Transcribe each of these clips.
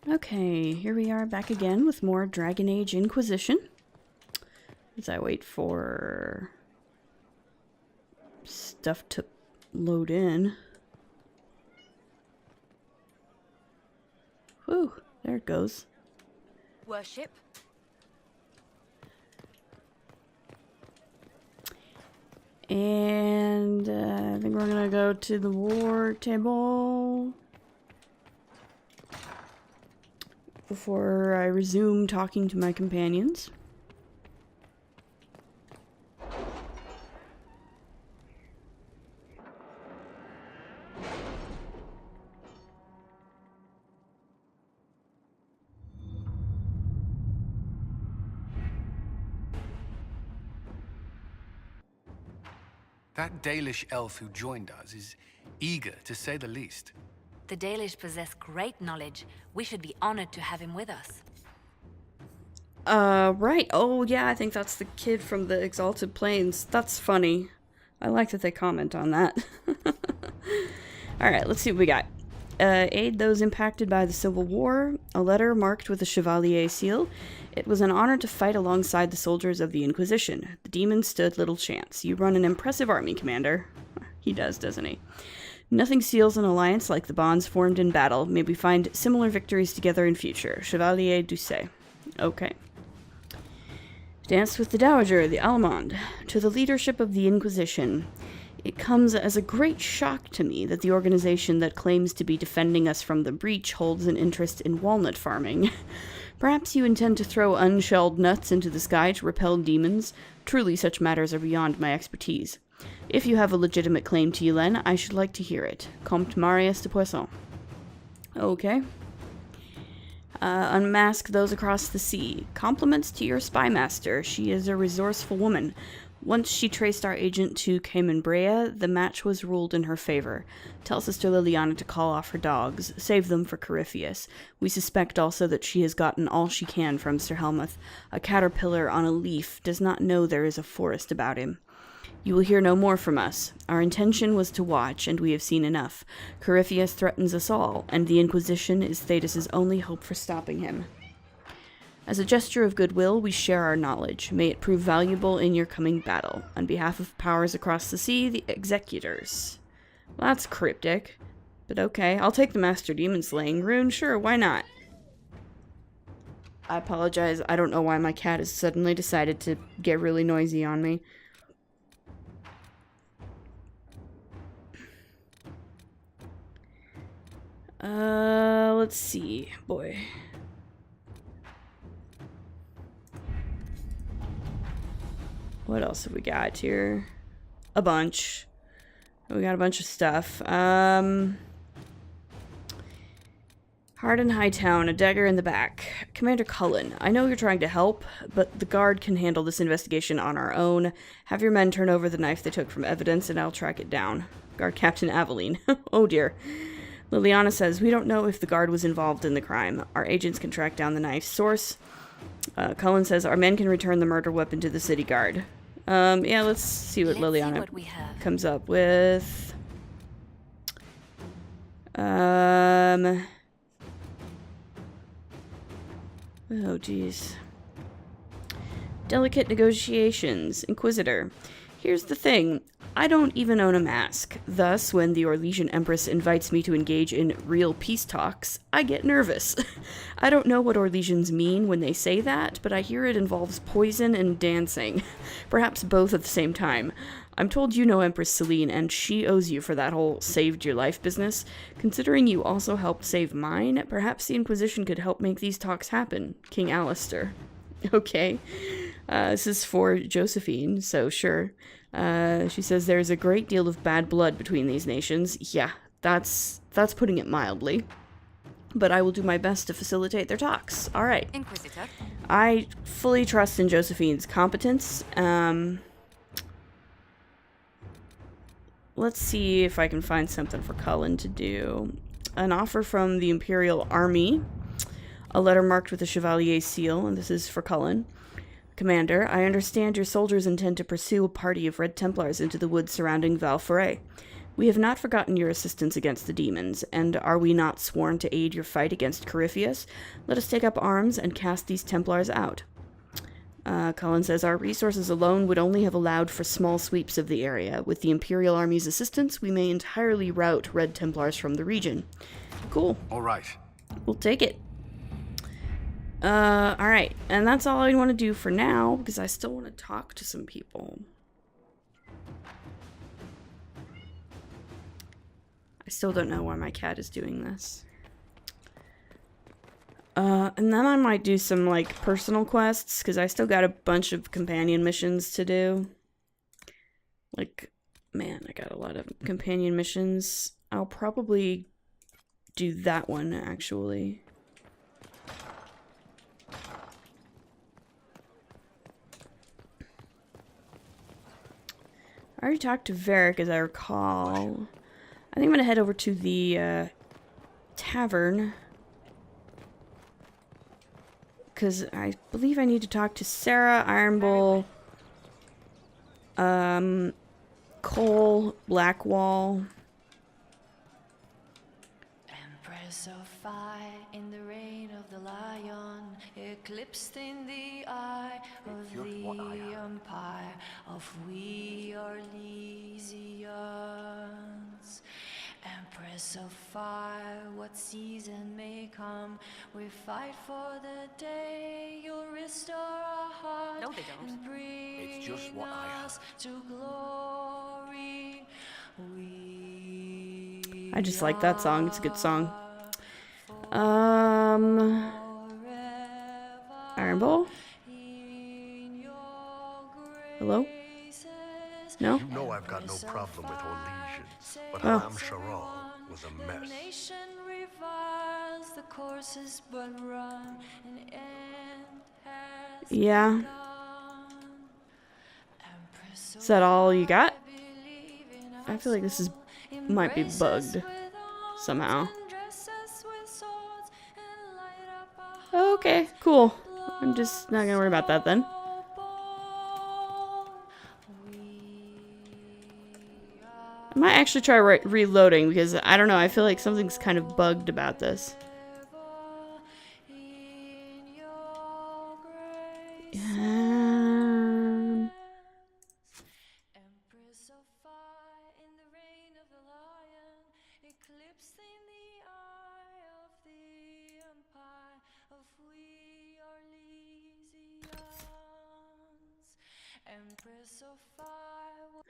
Okay, here we are back again with more Dragon Age Inquisition. As I wait for stuff to load in. Whew, there it goes. Worship. And I think we're gonna go to the war table before I resume talking to my companions. That Dalish elf who joined us is eager, to say the least. The Dalish possess great knowledge. We should be honored to have him with us. Right. Oh, yeah, I think that's the kid from the Exalted Plains. That's funny. I like that they comment on that. Alright, let's see what we got. Aid those impacted by the Civil War. A letter marked with a Chevalier seal. It was an honor to fight alongside the soldiers of the Inquisition. The demons stood little chance. You run an impressive army, Commander. He does, doesn't he? Nothing seals an alliance like the bonds formed in battle. May we find similar victories together in future. Chevalier Doucet. Okay. Danced with the Dowager, the Allemande, to the leadership of the Inquisition. It comes as a great shock to me that the organization that claims to be defending us from the breach holds an interest in walnut farming. Perhaps you intend to throw unshelled nuts into the sky to repel demons. Truly, such matters are beyond my expertise. If you have a legitimate claim to Ylen, I should like to hear it. Comte Marius de Poisson. Okay. Unmask those across the sea. Compliments to your spy master. She is a resourceful woman. Once she traced our agent to Cayman Brea, the match was ruled in her favor. Tell Sister Liliana to call off her dogs. Save them for Corypheus. We suspect also that she has gotten all she can from Sir Helmuth. A caterpillar on a leaf does not know there is a forest about him. You will hear no more from us. Our intention was to watch, and we have seen enough. Corypheus threatens us all, and the Inquisition is Thetis' only hope for stopping him. As a gesture of goodwill, we share our knowledge. May it prove valuable in your coming battle. On behalf of powers across the sea, the Executors. Well, that's cryptic. But okay, I'll take the Master Demon Slaying rune. Sure, why not? I apologize. I don't know why my cat has suddenly decided to get really noisy on me. Let's see. Boy. What else have we got here? A bunch. We got a bunch of stuff. Hard in Hightown, a dagger in the back. Commander Cullen, I know you're trying to help, but the guard can handle this investigation on our own. Have your men turn over the knife they took from evidence, and I'll track it down. Guard Captain Aveline. Oh dear. Liliana says, we don't know if the guard was involved in the crime. Our agents can track down the knife's source. Cullen says, our men can return the murder weapon to the city guard. Yeah, let's see what Liliana comes up with. Oh, geez. Delicate negotiations. Inquisitor. Here's the thing. I don't even own a mask. Thus, when the Orlesian Empress invites me to engage in real peace talks, I get nervous. I don't know what Orlesians mean when they say that, but I hear it involves poison and dancing. Perhaps both at the same time. I'm told you know Empress Celine, and she owes you for that whole saved-your-life business. Considering you also helped save mine, perhaps the Inquisition could help make these talks happen. King Alistair. Okay. This is for Josephine, so sure. She says there's a great deal of bad blood between these nations. Yeah, that's putting it mildly. But I will do my best to facilitate their talks. All right. Inquisitor. I fully trust in Josephine's competence. Let's see if I can find something for Cullen to do. An offer from the Imperial Army. A letter marked with a Chevalier seal, and this is for Cullen. Commander, I understand your soldiers intend to pursue a party of Red Templars into the woods surrounding Val Foret. We have not forgotten your assistance against the demons, and are we not sworn to aid your fight against Corypheus? Let us take up arms and cast these Templars out. Cullen says, our resources alone would only have allowed for small sweeps of the area. With the Imperial Army's assistance, we may entirely rout Red Templars from the region. Cool. All right. We'll take it. Alright. And that's all I want to do for now, because I still want to talk to some people. I still don't know why my cat is doing this. And then I might do some, like, personal quests, because I still got a bunch of companion missions to do. Like, man, I got a lot of companion missions. I'll probably do that one, actually. I already talked to Varric, as I recall. I think I'm going to head over to the, tavern. Because I believe I need to talk to Sarah, Iron Bull, Cole, Blackwall. Empress of fire in the reign of the lion, eclipsed in the eye of the empire of we Orlesians. Empress of fire, what season may come, we fight for the day you'll restore our heart. No, they don't. And bring It's just what I have. us to glory. We I just like that song. It's a good song. Iron Bull? Hello? No? You know I've got no problem with Orlesians, but Oh. Haram Sharal was a mess. Nation reviles, the courses but run, an end has Yeah. begun. Empress Is that all you got? believe in I feel like this is us, might be embrace us bugged with arms somehow. and dress us with swords and light up our Okay, cool. I'm just not gonna worry about that then. I might actually try reloading because I don't know. I feel like something's kind of bugged about this. Empress of fire in the reign of the lion, eclipsing the eye of the empire of we Orlesians. Empress of fire.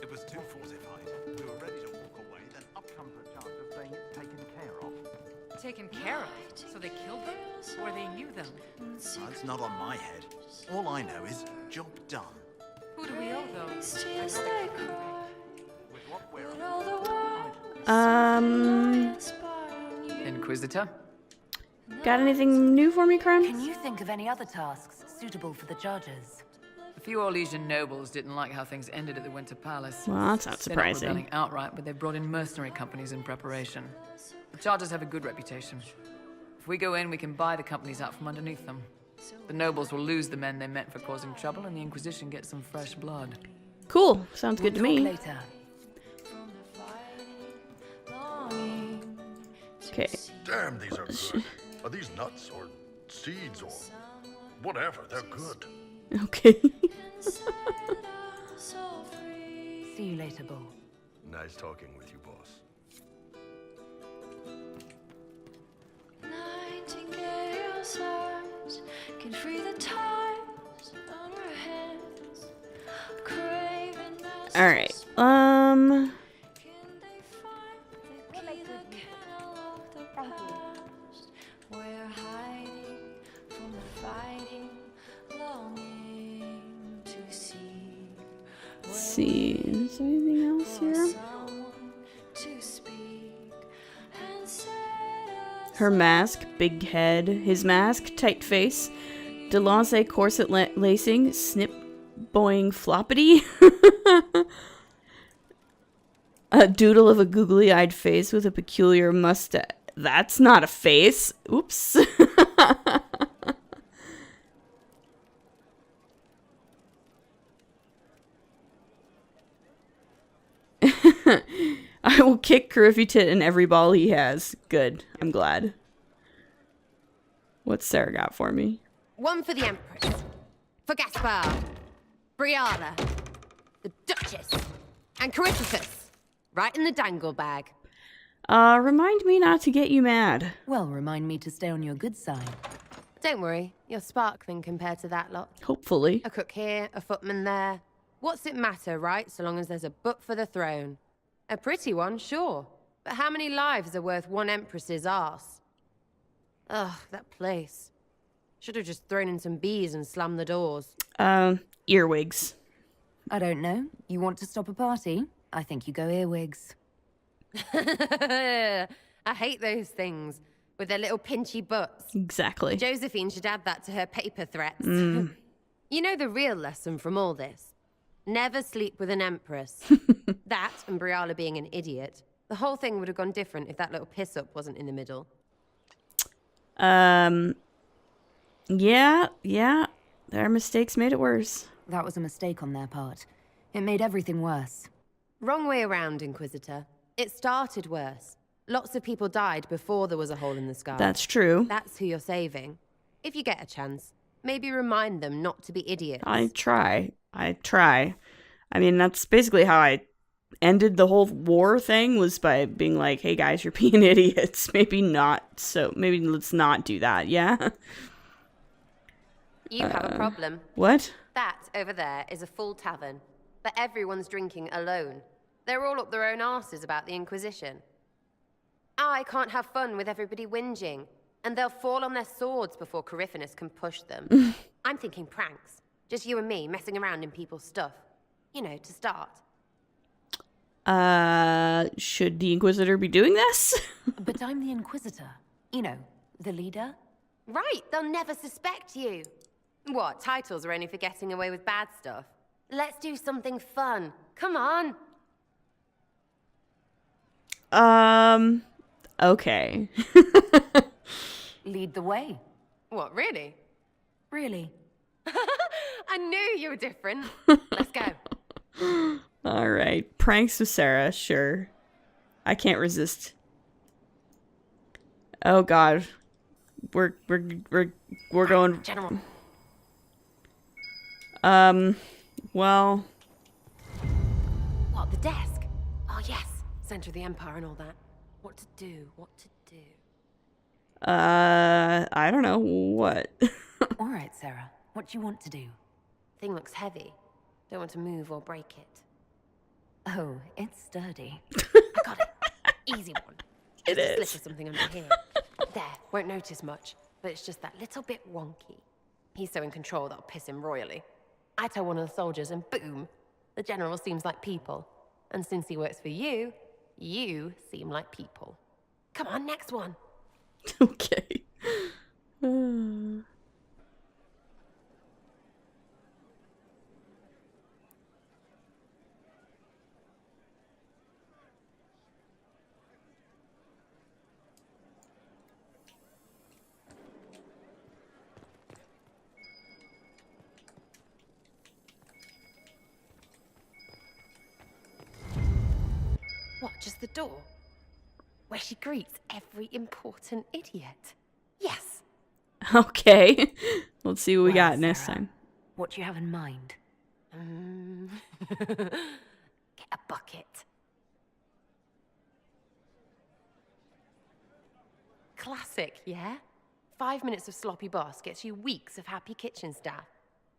It was 2:45. We were ready to walk away, then up comes the charge of saying it's taken care of. Taken care of? So they killed them? Or they knew them? That's not on my head. All I know is job done. Who do we owe those? Tears they cry, With what we're but all the while Inquisitor? Got anything new for me, Crime? Can you think of any other tasks suitable for the judges? A few Orlesian nobles didn't like how things ended at the Winter Palace. Well, that's not They're not surprising. rebelling outright, but they've brought in mercenary companies in preparation. The chargers have a good reputation. If we go in, we can buy the companies out from underneath them. The nobles will lose the men they meant for causing trouble, and the Inquisition gets some fresh blood. Cool. Sounds good to Talk me. later. Okay. Damn, these are good. Are these nuts or seeds or whatever? They're good. Okay. See you later, Bull. Nice talking with you, boss. Nightingale's eyes can free the ties on her hands. Craving us All right. can they find the key that can unlock the past? We're hiding from the fighting, longing to see. Let's see. Is there anything else here? Someone to speak and set us Her mask, big head. His mask, tight face. Delancey corset lacing, snip boing floppity. A doodle of a googly-eyed face with a peculiar mustache. That's not a face. Oops. I will kick Carifitit in every ball he has. Good. I'm glad. What's Sarah got for me? One for the Empress. For Gaspard. Briala. The Duchess. And Carifitus. Right in the dangle bag. Remind me not to get you mad. Well, remind me to stay on your good side. Don't worry, you're sparkling compared to that lot. Hopefully. A cook here, a footman there. What's it matter, right? So long as there's a butt for the throne. A pretty one, sure. But how many lives are worth one empress's arse? Ugh, that place. Should have just thrown in some bees and slammed the doors. Earwigs. I don't know. You want to stop a party? I think you go earwigs. I hate those things. With their little pinchy butts. Exactly. Josephine should add that to her paper threats. You know the real lesson from all this? Never sleep with an empress. That, and Briala being an idiot. The whole thing would have gone different if that little piss-up wasn't in the middle. Yeah. Their mistakes made it worse. That was a mistake on their part. It made everything worse. Wrong way around, Inquisitor. It started worse. Lots of people died before there was a hole in the sky. That's true. That's who you're saving. If you get a chance, maybe remind them not to be idiots. I try. I mean, that's basically how I ended the whole war thing, was by being like, hey guys, you're being idiots. Maybe let's not do that, yeah? You have a problem. What? That over there is a full tavern, but everyone's drinking alone. They're all up their own arses about the Inquisition. I can't have fun with everybody whinging, and they'll fall on their swords before Carifitus can push them. I'm thinking pranks. Just you and me messing around in people's stuff. You know, to start. Should the Inquisitor be doing this? But I'm the Inquisitor. You know, the leader. Right, they'll never suspect you. What, titles are only for getting away with bad stuff? Let's do something fun. Come on. Okay. Lead the way. What, really? Really? I knew you were different. Let's go. All right. Pranks with Sarah, sure. I can't resist. Oh god. We're going. General. Well. What, the desk? Oh, yes. Center of the Empire and all that. What to do? I don't know. What? All right, Sarah. What do you want to do? Thing looks heavy. Don't want to move or break it. Oh, it's sturdy. I got it. Easy one. It Just a is. slip of something under here. There. Won't notice much, but it's just that little bit wonky. He's so in control that'll piss him royally. I tell one of the soldiers and boom, the general seems like people. And since he works for you, you seem like people. Come on, next one. Okay. What, just the door? Where she greets every important idiot. Yes. Okay. Let's see what we Well, got next Sarah, time. What do you have in mind? Get a bucket. Classic, yeah? 5 minutes of sloppy boss gets you weeks of happy kitchen staff.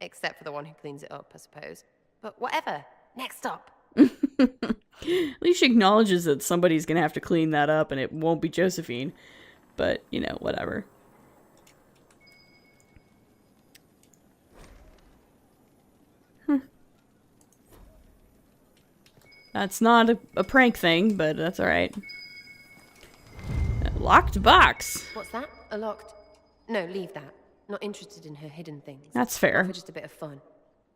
Except for the one who cleans it up, I suppose. But whatever. Next up. At least she acknowledges that somebody's gonna have to clean that up and it won't be Josephine. But, you know, whatever. That's not a prank thing, but that's alright. Locked box. What's that? A locked... No, leave that. Not interested in her hidden things. That's fair. For just a bit of fun.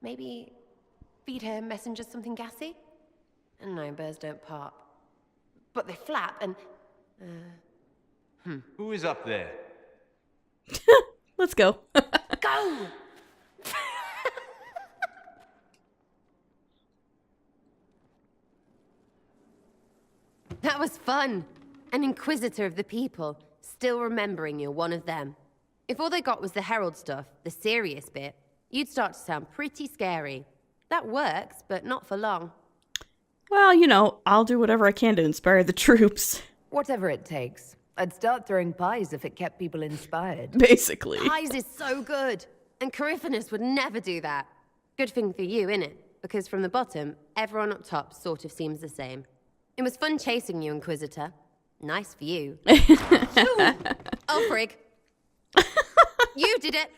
Maybe feed her messengers something gassy? No, bears don't part. But they flap and... Who is up there? Let's go. Go! That was fun. An inquisitor of the people, still remembering you're one of them. If all they got was the herald stuff, the serious bit, you'd start to sound pretty scary. That works, but not for long. Well, you know, I'll do whatever I can to inspire the troops. Whatever it takes. I'd start throwing pies if it kept people inspired. Basically. Pies is so good. And Coryphanus would never do that. Good thing for you, innit? Because from the bottom, everyone up top sort of seems the same. It was fun chasing you, Inquisitor. Nice for you. Oh, frig. You did it.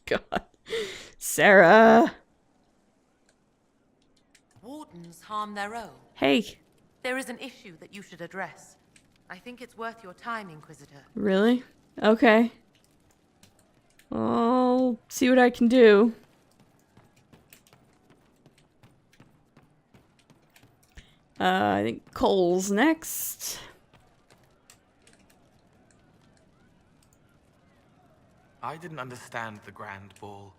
God. Sarah. Wardens harm their own. Hey. There is an issue that you should address. I think it's worth your time, Inquisitor. Really? Okay. I'll see what I can do. I think Cole's next. I didn't understand the Grand Ball.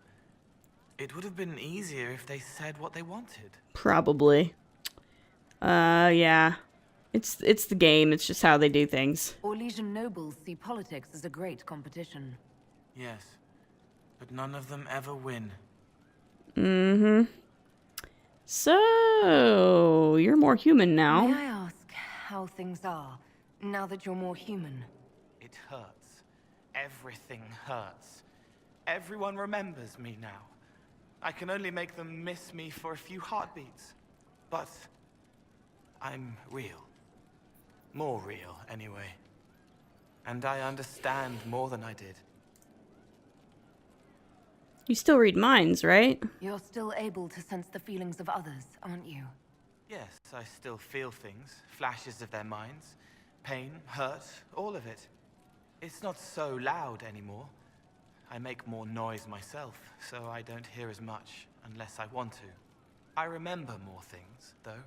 It would have been easier if they said what they wanted. Probably. Yeah. It's the game. It's just how they do things. Orlesian nobles see politics as a great competition. Yes, but none of them ever win. Mm-hmm. So, you're more human now. May I ask how things are, now that you're more human? It hurts. Everything hurts. Everyone remembers me now. I can only make them miss me for a few heartbeats. But I'm real. More real, anyway. And I understand more than I did. You still read minds, right? You're still able to sense the feelings of others, aren't you? Yes, I still feel things, flashes of their minds. Pain, hurt, all of it. It's not so loud anymore. I make more noise myself, so I don't hear as much unless I want to. I remember more things, though.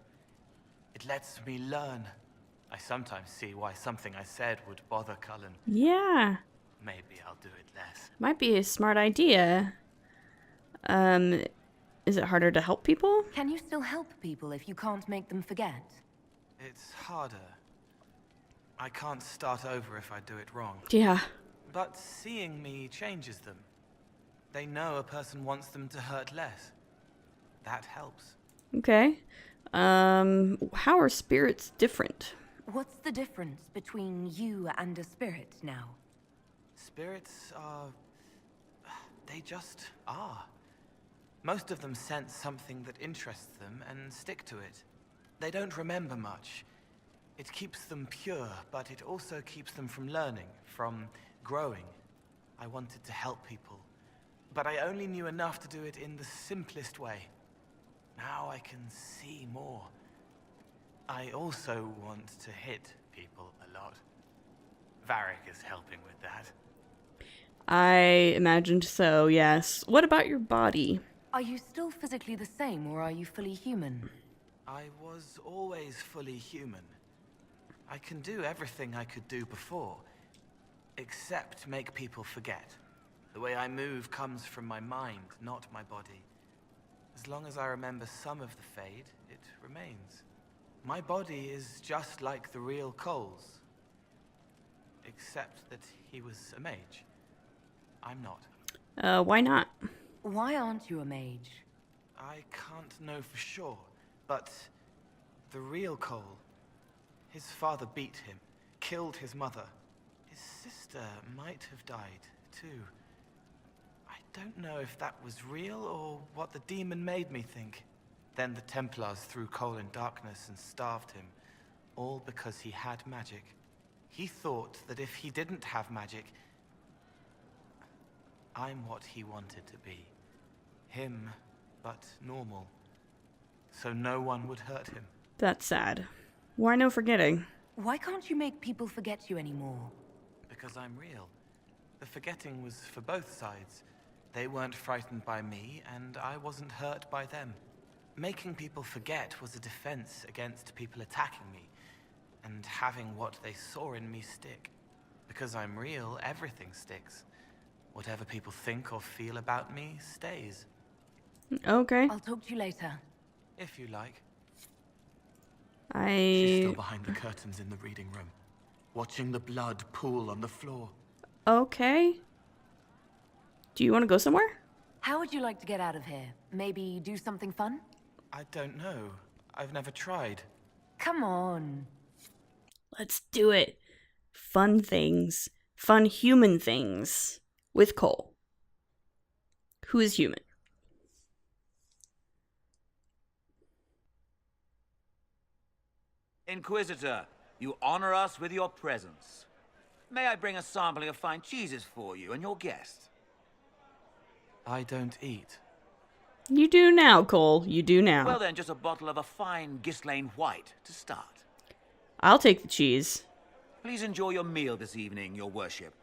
It lets me learn. I sometimes see why something I said would bother Cullen. Yeah. Maybe I'll do it less. Might be a smart idea. Is it harder to help people? Can you still help people if you can't make them forget? It's harder. I can't start over if I do it wrong. Yeah. But seeing me changes them. They know a person wants them to hurt less. That helps. Okay. How are spirits different? What's the difference between you and a spirit now? Spirits are... they just are. Most of them sense something that interests them and stick to it. They don't remember much. It keeps them pure, but it also keeps them from learning, from growing. I wanted to help people, but I only knew enough to do it in the simplest way. Now I can see more. I also want to hit people a lot. Varric is helping with that. I imagined so, yes. What about your body? Are you still physically the same, or are you fully human? I was always fully human. I can do everything I could do before, except make people forget. The way I move comes from my mind, not my body. As long as I remember some of the Fade, it remains. My body is just like the real Cole's, except that he was a mage. I'm not. Why not? Why aren't you a mage? I can't know for sure, but the real Cole, his father beat him, killed his mother. His sister might have died, too. I don't know if that was real or what the demon made me think. Then the Templars threw Cole in darkness and starved him, all because he had magic. He thought that if he didn't have magic, I'm what he wanted to be. Him, but normal. So no one would hurt him. That's sad. Why no forgetting? Why can't you make people forget you anymore? Because I'm real. The forgetting was for both sides. They weren't frightened by me, and I wasn't hurt by them. Making people forget was a defense against people attacking me, and having what they saw in me stick. Because I'm real, everything sticks. Whatever people think or feel about me stays. Okay. I'll talk to you later. If you like. She's still I... behind the curtains in the reading room, watching the blood pool on the floor. Okay. Do you want to go somewhere? How would you like to get out of here? Maybe do something fun? I don't know. I've never tried. Come on. Let's do it. Fun things. Fun human things. With Cole. Who is human? Inquisitor, you honor us with your presence. May I bring a sampling of fine cheeses for you and your guest? I don't eat. You do now, Cole. You do now. Well then, just a bottle of a fine Ghislaine White to start. I'll take the cheese. Please enjoy your meal this evening, your worship.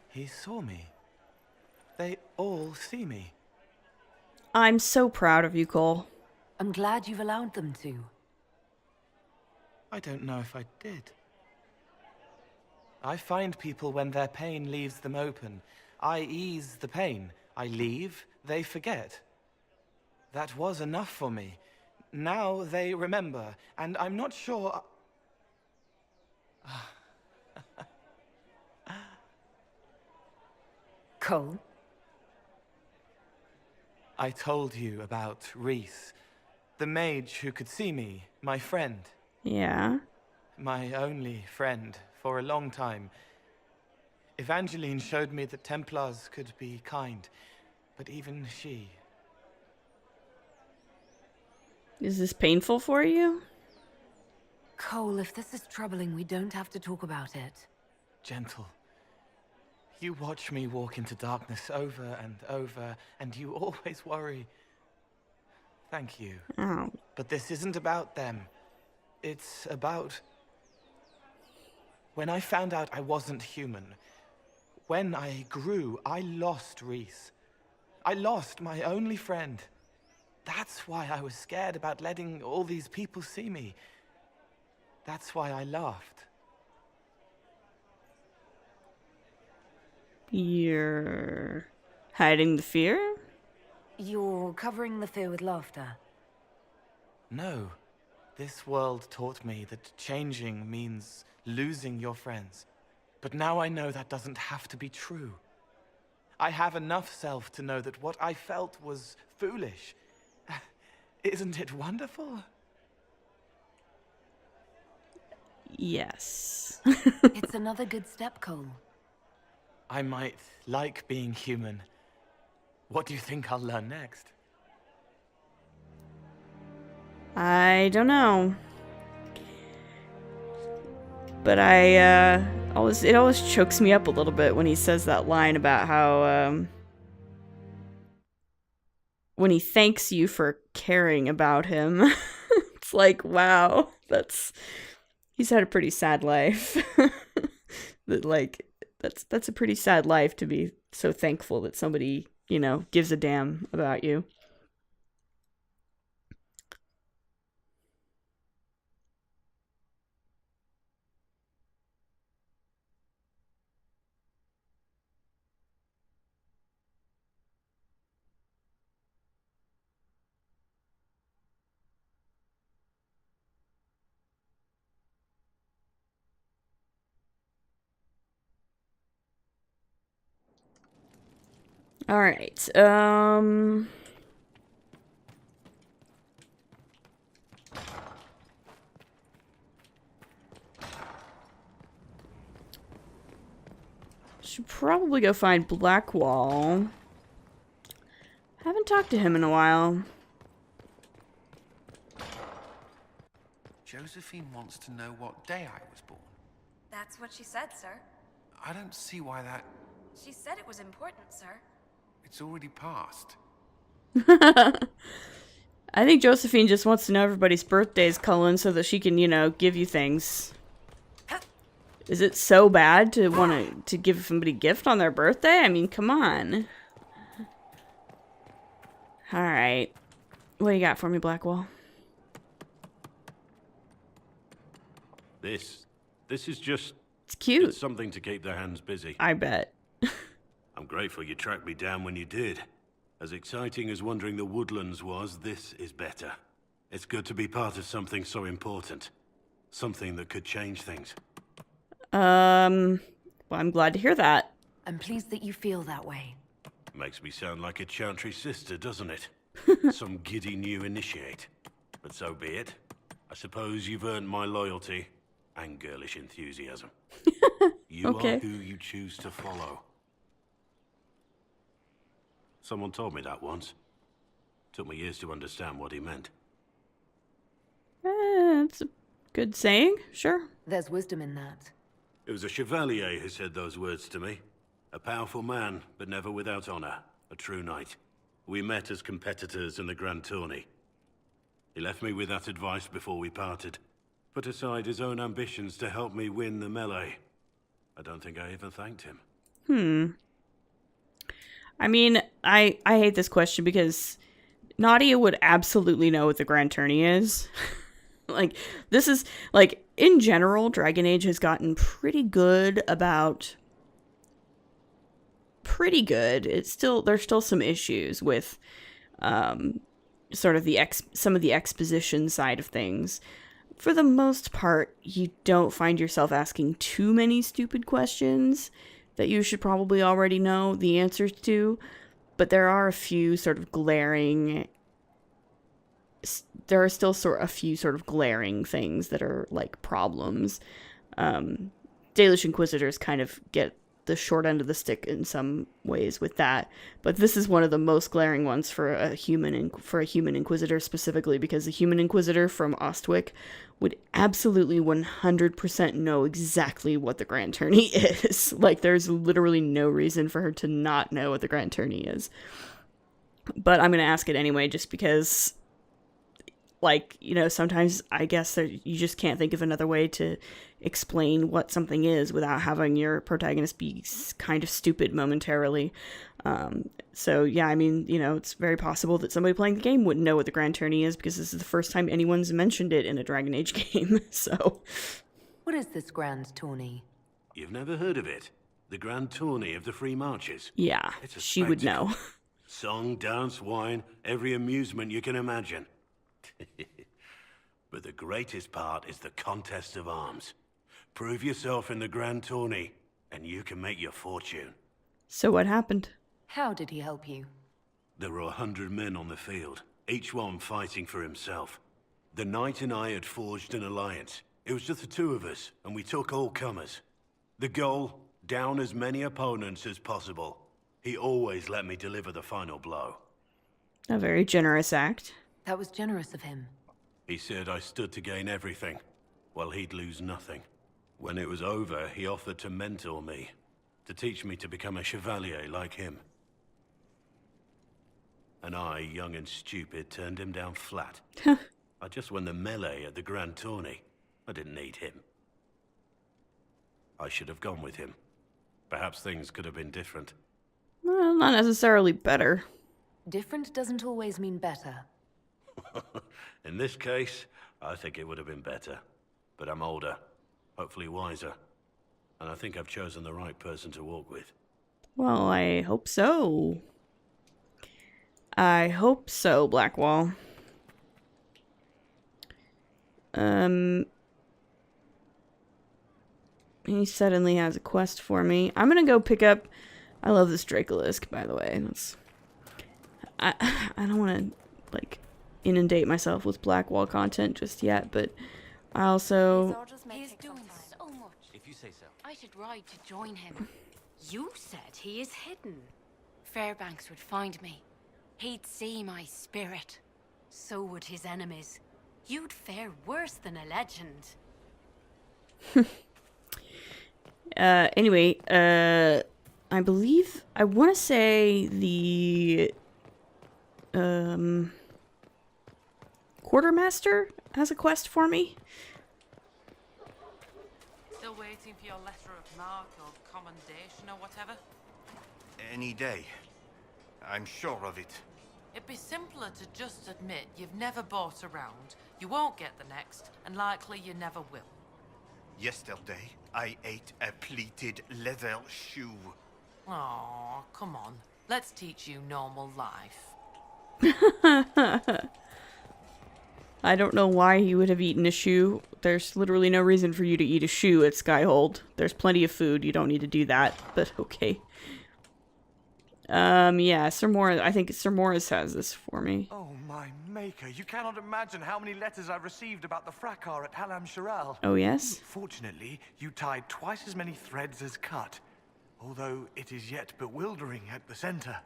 He saw me. They all see me. I'm so proud of you, Cole. I'm glad you've allowed them to. I don't know if I did. I find people when their pain leaves them open. I ease the pain. I leave, they forget. That was enough for me. Now they remember, and I'm not sure... Cole? I told you about Reese, the mage who could see me, my friend. Yeah. My only friend for a long time. Evangeline showed me that Templars could be kind, but even she... Is this painful for you? Cole, if this is troubling, we don't have to talk about it. Gentle. You watch me walk into darkness over and over, and you always worry. Thank you. Oh. But this isn't about them. It's about... When I found out I wasn't human, when I grew, I lost Reese. I lost my only friend. That's why I was scared about letting all these people see me. That's why I laughed. You're hiding the fear? You're covering the fear with laughter. No. This world taught me that changing means losing your friends. But now I know that doesn't have to be true. I have enough self to know that what I felt was foolish. Isn't it wonderful? Yes. It's another good step, Cole. I might like being human. What do you think I'll learn next? I don't know. But it always chokes me up a little bit when he says that line about how, when he thanks you for caring about him. It's like, wow, he's had a pretty sad life. That's a pretty sad life to be so thankful that somebody, gives a damn about you. All right. Should probably go find Blackwall. Haven't talked to him in a while. Josephine wants to know what day I was born. That's what she said, sir. I don't see why that... She said it was important, sir. It's already passed. I think Josephine just wants to know everybody's birthdays, Cullen, so that she can, you know, give you things. Is it so bad to want to give somebody a gift on their birthday? I mean, come on. Alright. What do you got for me, Blackwall? This is just... It's cute. It's something to keep their hands busy. I bet. I'm grateful you tracked me down when you did. As exciting as wandering the woodlands was, this is better. It's good to be part of something so important. Something that could change things. Well, I'm glad to hear that. I'm pleased that you feel that way. Makes me sound like a Chantry sister, doesn't it? Some giddy new initiate. But so be it. I suppose you've earned my loyalty and girlish enthusiasm. You Okay. are who you choose to follow. Someone told me that once. Took me years to understand what he meant. That's a good saying, sure. There's wisdom in that. It was a chevalier who said those words to me. A powerful man, but never without honor. A true knight. We met as competitors in the Grand Tourney. He left me with that advice before we parted. Put aside his own ambitions to help me win the melee. I don't think I even thanked him. I mean, I hate this question because Nadia would absolutely know what the Grand Tourney is. Like, this is, like, in general, Dragon Age has gotten pretty good about... Pretty good. It's still, there's still some issues with, sort of some of the exposition side of things. For the most part, you don't find yourself asking too many stupid questions that you should probably already know the answers to, but there are a few sort of glaring... There are still a few sort of glaring things that are, like, problems. Dalish Inquisitors kind of get the short end of the stick in some ways with that, but this is one of the most glaring ones for a human Inquisitor specifically, because the human Inquisitor from Ostwick would absolutely 100% know exactly what the Grand Tourney is. Like, there's literally no reason for her to not know what the Grand Tourney is. But I'm going to ask it anyway, just because, like, you know, sometimes I guess you just can't think of another way to explain what something is without having your protagonist be kind of stupid momentarily. So yeah, I mean, you know, it's very possible that somebody playing the game wouldn't know what the Grand Tourney is because this is the first time anyone's mentioned it in a Dragon Age game. So, what is this Grand Tourney? You've never heard of it? The Grand Tourney of the Free Marches? Yeah, she would know. Song, dance, wine, every amusement you can imagine. But the greatest part is the contest of arms. Prove yourself in the Grand Tourney, and you can make your fortune. So what happened? How did he help you? There were 100 men on the field, each one fighting for himself. The knight and I had forged an alliance. It was just the two of us, and we took all comers. The goal, down as many opponents as possible. He always let me deliver the final blow. A very generous act. That was generous of him. He said I stood to gain everything, while he'd lose nothing. When it was over, he offered to mentor me, to teach me to become a chevalier like him. And I, young and stupid, turned him down flat. I just won the melee at the Grand Tourney. I didn't need him. I should have gone with him. Perhaps things could have been different. Well, not necessarily better. Different doesn't always mean better. In this case, I think it would have been better. But I'm older, hopefully wiser. And I think I've chosen the right person to walk with. Well, I hope so. I hope so, Blackwall. He suddenly has a quest for me. I'm gonna go pick up... I love this Dracolisk, by the way. I don't want to, like, inundate myself with Blackwall content just yet, but I also... He's doing so much. If you say so. I should ride to join him. You said he is hidden. Fairbanks would find me. He'd see my spirit. So would his enemies. You'd fare worse than a legend. Anyway, I believe... I want to say the Quartermaster has a quest for me. Still waiting for your letter of marque or commendation or whatever? Any day. I'm sure of it. It'd be simpler to just admit you've never bought a round, you won't get the next, and likely you never will. Yesterday, I ate a pleated leather shoe. Aw, come on. Let's teach you normal life. I don't know why he would have eaten a shoe. There's literally no reason for you to eat a shoe at Skyhold. There's plenty of food. You don't need to do that, but okay. Yeah, Sir Morris, I think Sir Morris has this for me. Oh, my maker. You cannot imagine how many letters I've received about the fracas at Halam Shiral. Oh, yes? Fortunately, you tied twice as many threads as cut. Although it is yet bewildering at the center.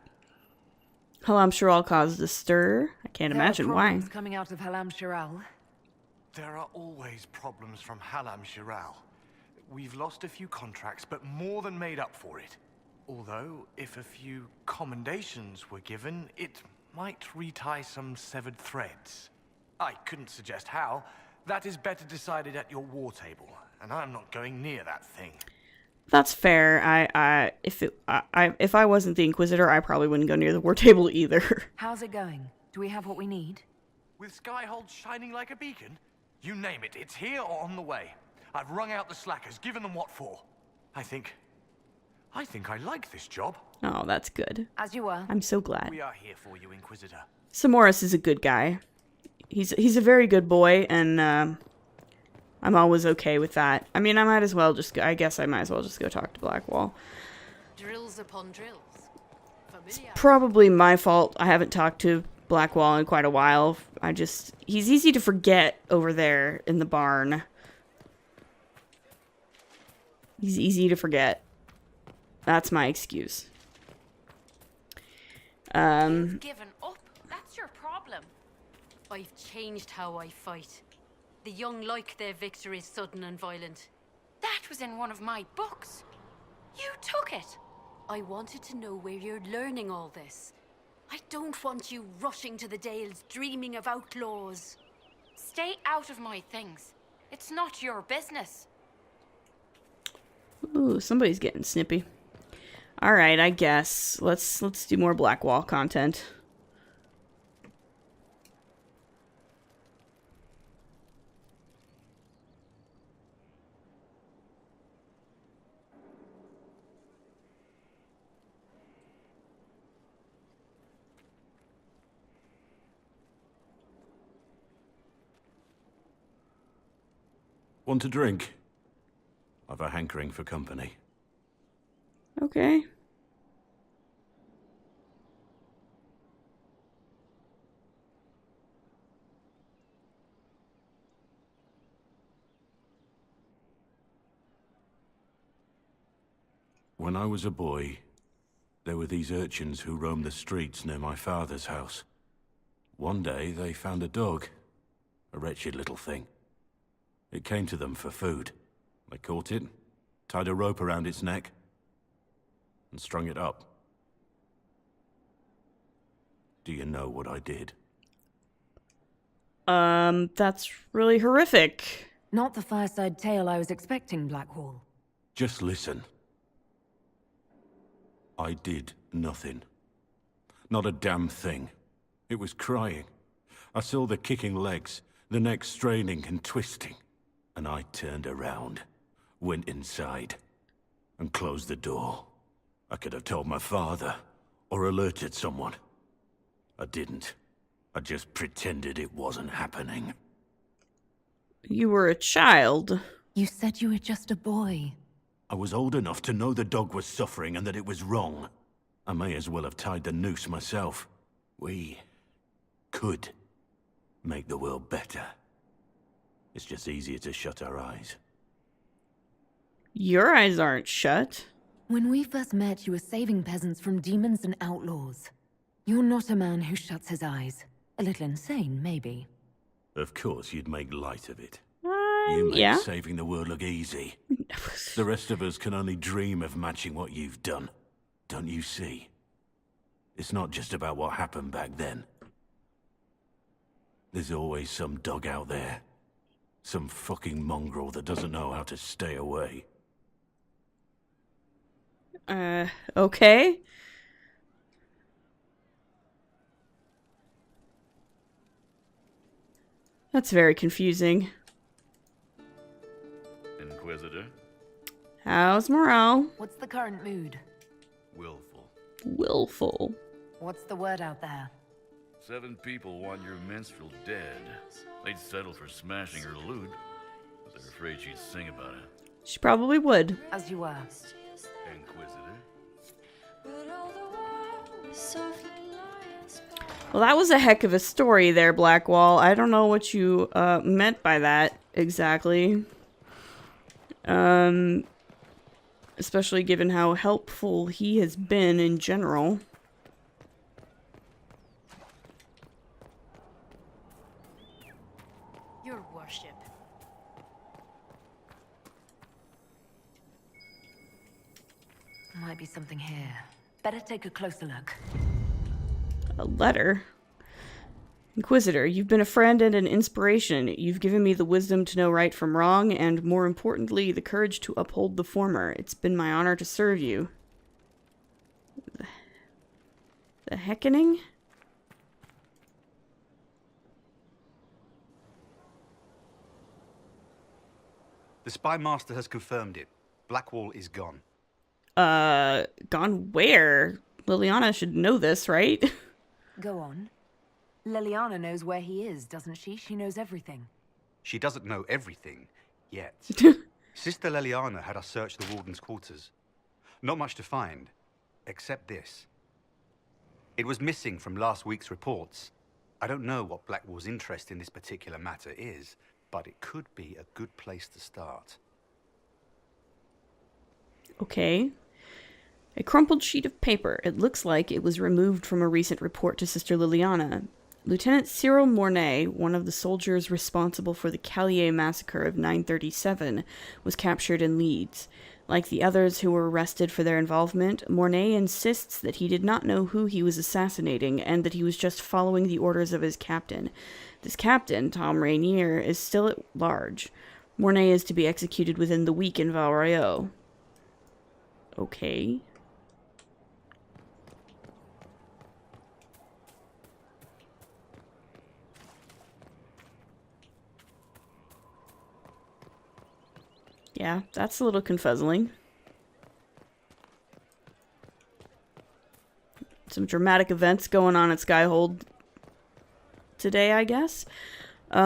Halam Shiral caused a stir. I can't imagine why. Coming out of Halam Shiral. There are always problems from Halam Shiral. We've lost a few contracts, but more than made up for it. Although, if a few commendations were given, it might retie some severed threads. I couldn't suggest how. That is better decided at your war table, and I'm not going near that thing. That's fair. If I wasn't the Inquisitor, I probably wouldn't go near the war table either. How's it going? Do we have what we need? With Skyhold shining like a beacon? You name it, it's here or on the way. I've wrung out the slackers, given them what for. I think I like this job. Oh, that's good. As you were. I'm so glad. We are here for you, Inquisitor. Sir Morris is a good guy. He's a very good boy, and I'm always okay with that. I mean, I guess I might as well just go talk to Blackwall. Drills upon drills. It's probably my fault. I haven't talked to Blackwall in quite a while. He's easy to forget over there in the barn. He's easy to forget. That's my excuse. You've given up. That's your problem. I've changed how I fight. The young like their victories sudden and violent. That was in one of my books. You took it. I wanted to know where you're learning all this. I don't want you rushing to the Dales dreaming of outlaws. Stay out of my things. It's not your business. Ooh, somebody's getting snippy. Alright, I guess. Let's do more Blackwall content. Want a drink? I've a hankering for company. Okay. When I was a boy, there were these urchins who roamed the streets near my father's house. One day, they found a dog. A wretched little thing. It came to them for food. They caught it, tied a rope around its neck, and strung it up. Do you know what I did? That's really horrific. Not the fireside tale I was expecting, Blackwall. Just listen. I did nothing. Not a damn thing. It was crying. I saw the kicking legs, the neck straining and twisting. And I turned around, went inside, and closed the door. I could have told my father, or alerted someone. I didn't. I just pretended it wasn't happening. You were a child. You said you were just a boy. I was old enough to know the dog was suffering and that it was wrong. I may as well have tied the noose myself. We could make the world better. It's just easier to shut our eyes. Your eyes aren't shut. When we first met, you were saving peasants from demons and outlaws. You're not a man who shuts his eyes. A little insane, maybe. Of course, you'd make light of it. You make saving the world look easy. The rest of us can only dream of matching what you've done. Don't you see? It's not just about what happened back then. There's always some dog out there. Some fucking mongrel that doesn't know how to stay away. Okay. That's very confusing. Inquisitor? How's morale? What's the current mood? Willful. Willful. What's the word out there? 7 people want your minstrel dead. They'd settle for smashing her loot, but they're afraid she'd sing about it. She probably would. As you were. Inquisitor? Well, that was a heck of a story there, Blackwall. I don't know what you meant by that exactly. Especially given how helpful he has been in general. Your worship. Might be something here. Better take a closer look. A letter? Inquisitor, you've been a friend and an inspiration. You've given me the wisdom to know right from wrong, and more importantly, the courage to uphold the former. It's been my honor to serve you. The heckening? The Spy Master has confirmed it. Blackwall is gone. Gone where? Liliana should know this, right? Go on. Liliana knows where he is, doesn't she? She knows everything. She doesn't know everything, yet. Sister Liliana had us search the Warden's quarters. Not much to find, except this. It was missing from last week's reports. I don't know what Blackwall's interest in this particular matter is, but it could be a good place to start. Okay. A crumpled sheet of paper. It looks like it was removed from a recent report to Sister Liliana. Lieutenant Cyril Mornay, one of the soldiers responsible for the Callier massacre of 937, was captured in Leeds. Like the others who were arrested for their involvement, Mornay insists that he did not know who he was assassinating and that he was just following the orders of his captain. This captain, Tom Rainier, is still at large. Mornay is to be executed within the week in Valrayo. Okay. Yeah, that's a little confuzzling. Some dramatic events going on at Skyhold today, I guess. We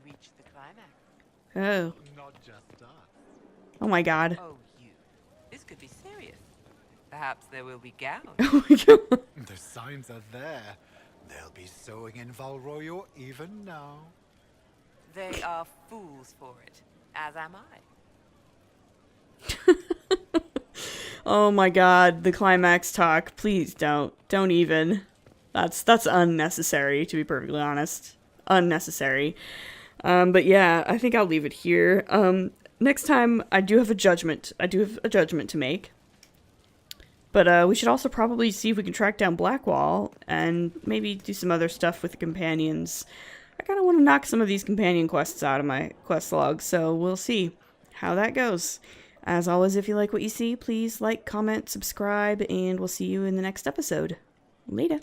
reached the climax. Oh. Not just us. Oh my god. Oh, you. This could be serious. Perhaps there will be gowns. Oh my god. The signs are there. They'll be sewing in Valroyo even now. They are fools for it, as am I. Oh my god, the climax talk. Please don't. Don't even. That's unnecessary, to be perfectly honest. Unnecessary. But yeah, I think I'll leave it here. Next time, I do have a judgment. I do have a judgment to make. But we should also probably see if we can track down Blackwall and maybe do some other stuff with the companions. I kind of want to knock some of these companion quests out of my quest log, so we'll see how that goes. As always, if you like what you see, please like, comment, subscribe, and we'll see you in the next episode. Later.